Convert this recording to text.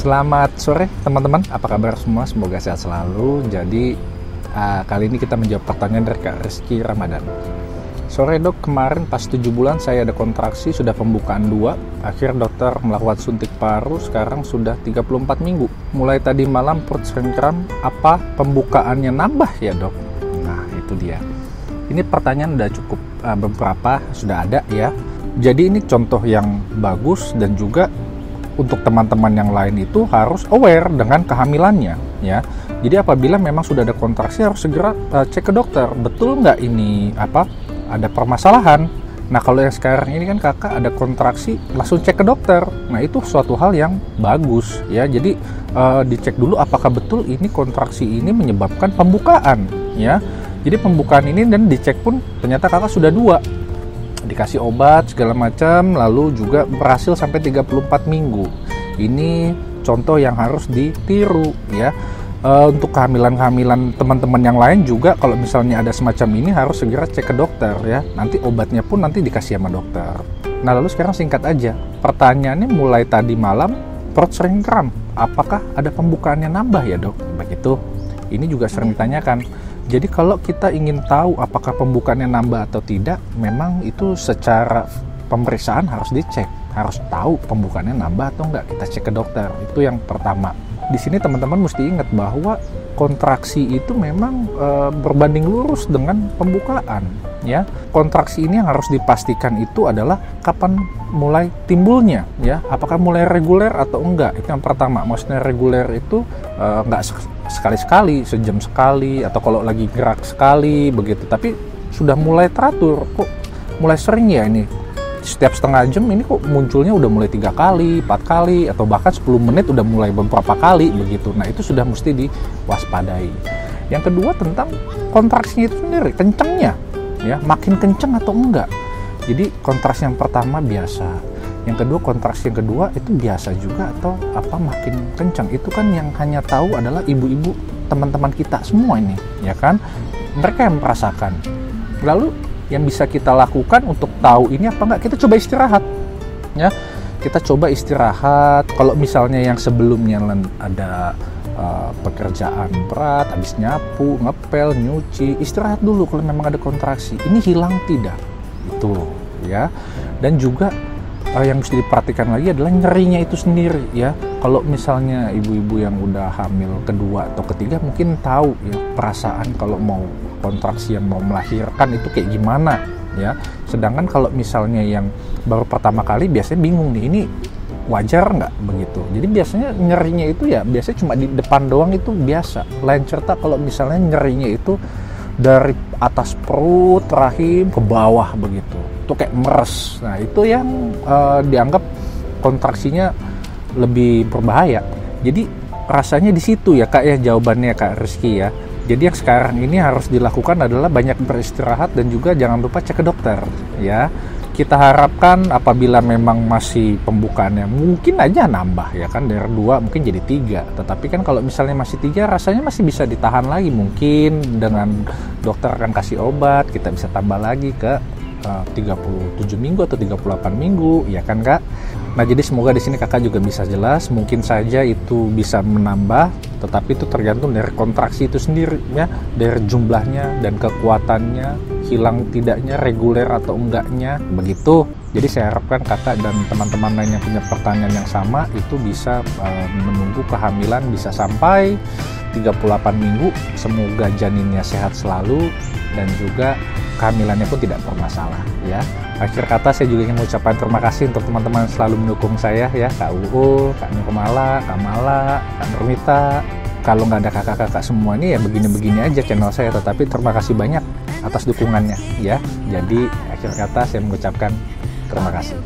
Selamat sore teman-teman, apa kabar semua? Semoga sehat selalu. Jadi kali ini kita menjawab pertanyaan dari Kak Rizky Ramadan. Sore dok, kemarin pas 7 bulan saya ada kontraksi, sudah pembukaan 2. Akhir dokter melakukan suntik paru, sekarang sudah 34 minggu. Mulai tadi malam perut sering kram, apa pembukaannya nambah ya dok? Nah itu dia. Ini pertanyaan udah cukup beberapa, sudah ada ya. Jadi ini contoh yang bagus dan juga untuk teman-teman yang lain itu harus aware dengan kehamilannya ya. Jadi apabila memang sudah ada kontraksi harus segera cek ke dokter. Betul nggak ini ada permasalahan? Nah kalau yang sekarang ini kan kakak ada kontraksi langsung cek ke dokter. Nah itu suatu hal yang bagus ya. Jadi dicek dulu apakah betul ini kontraksi ini menyebabkan pembukaan ya. Jadi pembukaan ini dan dicek pun ternyata kakak sudah 2. Dikasih obat segala macam, lalu juga berhasil sampai 34 minggu. Ini contoh yang harus ditiru ya. Untuk kehamilan-kehamilan teman-teman yang lain juga kalau misalnya ada semacam ini harus segera cek ke dokter ya. Nanti obatnya pun nanti dikasih sama dokter. Nah lalu sekarang singkat aja, pertanyaannya mulai tadi malam perut sering kram, apakah ada pembukaannya nambah ya dok? Begitu. Ini juga sering ditanyakan. Jadi kalau kita ingin tahu apakah pembukaannya nambah atau tidak, memang itu secara pemeriksaan harus dicek, harus tahu pembukaannya nambah atau enggak, kita cek ke dokter. Itu yang pertama. Di sini teman-teman mesti ingat bahwa kontraksi itu memang berbanding lurus dengan pembukaan ya. Kontraksi ini yang harus dipastikan itu adalah kapan mulai timbulnya ya, apakah mulai reguler atau enggak. Itu yang pertama. Maksudnya reguler itu enggak sekali-sekali, sejam sekali, atau kalau lagi gerak sekali begitu, tapi sudah mulai teratur. Kok mulai sering ya ini, setiap setengah jam ini kok munculnya udah mulai 3 kali, 4 kali, atau bahkan 10 menit udah mulai beberapa kali begitu. Nah itu sudah mesti diwaspadai. Yang kedua tentang kontraksinya itu sendiri, kencangnya ya, makin kencang atau enggak. Jadi kontraksi yang pertama biasa, yang kedua kontraksi yang kedua itu biasa juga atau makin kencang. Itu kan yang hanya tahu adalah ibu-ibu teman-teman kita semua ini ya kan, mereka yang merasakan. Lalu yang bisa kita lakukan untuk tahu ini apa enggak, kita coba istirahat ya. Kita coba istirahat. Kalau misalnya yang sebelumnya ada pekerjaan berat, habis nyapu, ngepel, nyuci, istirahat dulu kalau memang ada kontraksi. Ini hilang tidak? Itu ya. Dan juga yang mesti diperhatikan lagi adalah nyerinya itu sendiri ya. Kalau misalnya ibu-ibu yang udah hamil kedua atau ketiga mungkin tahu ya perasaan kalau mau kontraksi yang mau melahirkan itu kayak gimana ya. Sedangkan kalau misalnya yang baru pertama kali biasanya bingung nih, ini wajar nggak begitu. Jadi biasanya nyerinya itu ya biasanya cuma di depan doang, itu biasa. Lain cerita kalau misalnya nyerinya itu dari atas perut, rahim ke bawah begitu, itu kayak meres. Nah itu yang dianggap kontraksinya lebih berbahaya. Jadi rasanya di situ ya kak ya, jawabannya Kak Rizky ya. Jadi yang sekarang ini harus dilakukan adalah banyak beristirahat dan juga jangan lupa cek ke dokter ya. Kita harapkan apabila memang masih pembukaannya mungkin aja nambah ya kan, dari 2 mungkin jadi 3. Tetapi kan kalau misalnya masih 3 rasanya masih bisa ditahan lagi, mungkin dengan dokter akan kasih obat, kita bisa tambah lagi ke 37 minggu atau 38 minggu ya kan kak. Nah jadi semoga di sini kakak juga bisa jelas. Mungkin saja itu bisa menambah, tetapi itu tergantung dari kontraksi itu sendiri ya, dari jumlahnya dan kekuatannya, hilang tidaknya, reguler atau enggaknya begitu. Jadi saya harapkan kakak dan teman-teman lain yang punya pertanyaan yang sama itu bisa menunggu kehamilan bisa sampai 38 minggu. Semoga janinnya sehat selalu dan juga kehamilannya pun tidak bermasalah ya. Akhir kata saya juga ingin mengucapkan terima kasih untuk teman-teman yang selalu mendukung saya ya, Kak Uu, Kak Nukumala, Kak Mala, Kak Nurmita. Kalau nggak ada kakak-kakak semua ini ya begini-begini aja channel saya, tetapi terima kasih banyak atas dukungannya ya. Jadi akhir kata saya mengucapkan terima kasih.